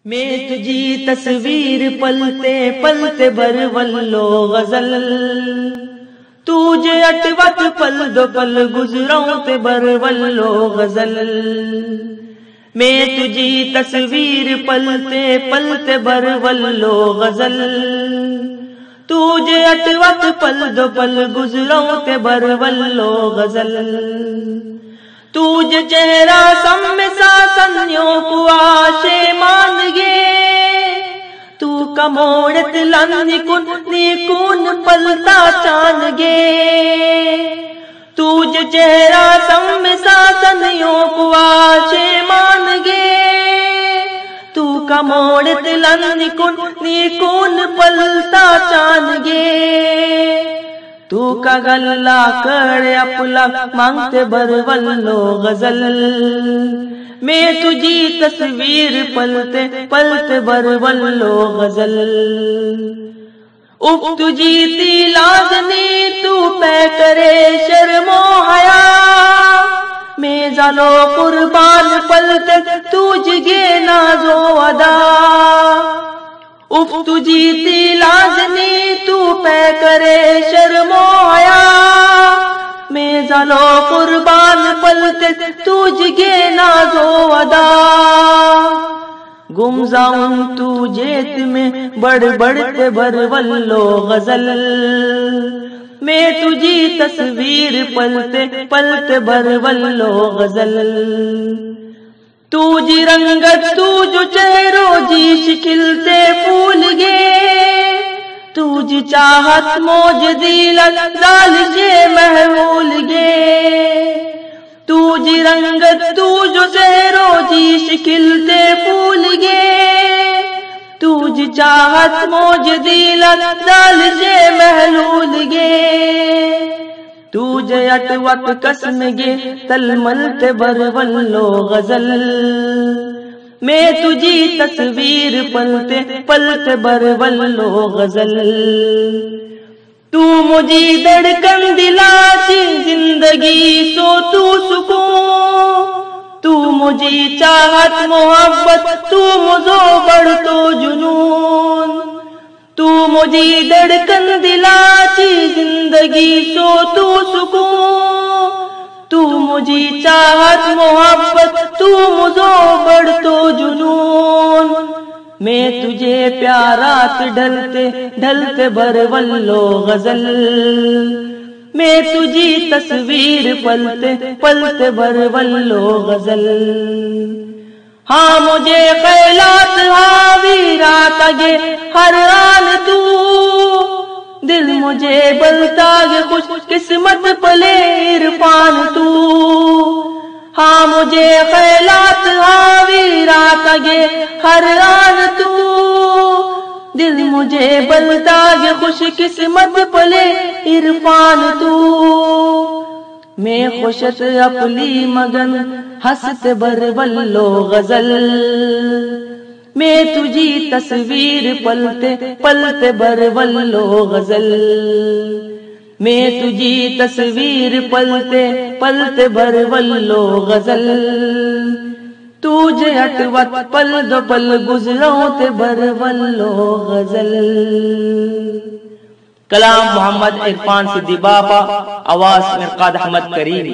میں تجھی تصویر پلتے پلتے بر ولو غزل، تجھے اٹوت پل دو پل گزروں تے بر ولو غزل۔ میں تجھی تصویر پلتے پلتے بر ولو غزل، تجھے اٹوت پل دو پل گزروں تے بر ولو غزل۔ تجھے چہرہ سم ساسنیوں کو آشے مان گے، تو کموڑت لن کن پلتا چان گے۔ تجھے چہرہ سم ساسنیوں کو آشے مان گے، تو کموڑت لن کن پلتا چان گے۔ تو کا گلہ کڑے اپلا مانگتے بر ولو غزل، میں تجھی تصویر پلتے پلتے بر ولو غزل۔ اف تجھی تی لازنی تو پہ کرے شرم و حیا، میں زالو قربان پلتے تجھ گے ناز و ادا۔ اف تجھی تی لازنی تو پہ کرے شرم و حیا، میں زالو قربان پلتے تجھ گے ناز و ادا۔ گم جاؤں تجھے میں بڑھ بڑھتے بر ولو غزل، میں تجھی تصویر پلتے پلتے بر ولو غزل۔ تجھی رنگت تجھ چہرو جی شکلتے پھول گے، تجھی چاہت موج دیلت دال سے محمول گے۔ تجھی رنگت تجھ چہرو جی شکلتے پھول گے، تجھی چاہت موج دیلت دال سے محلول گے۔ تجھے اٹوت قسم گے تل ملتے بر ولو غزل، میں تجھی تصویر پلتے پلتے بر ولو غزل۔ تو مجھے دھڑکن دلاتی زندگی سو تو سکون، تو مجھے چاہت محبت تو مجھو بڑھ تو جنون۔ تو مجھے دھڑکن دلاتی زندگی سو تو سکون، تو مجھے چاہت محبت تو مجھو بڑھ تو جنون۔ میں تجھے پیارات ڈھلتے ڈھلتے بر ولو غزل، میں تجھی تصویر پلتے پلتے بر ولو غزل۔ ہاں مجھے خیالات حاوی رات گے ہر آن تو، دل مجھے بلتا گے خوش قسمت پلے عرفان تو۔ ہاں مجھے خیالات حاوی رات گے ہر آن تو، دل مجھے بلتا گے خوش قسمت پلے عرفان تو۔ میں خوشت اپلی مگن ہنستے بر ولو غزل، میں تجھی تصویر پلتے پلتے بر ولو غزل۔ میں تجھی تصویر پلتے پلتے بر ولو غزل، تجھے اٹوت پل دو پل گزروں تے بر ولو غزل۔ کلام محمد عرفان صدیق باپا، آواز مرقاد احمد کریم۔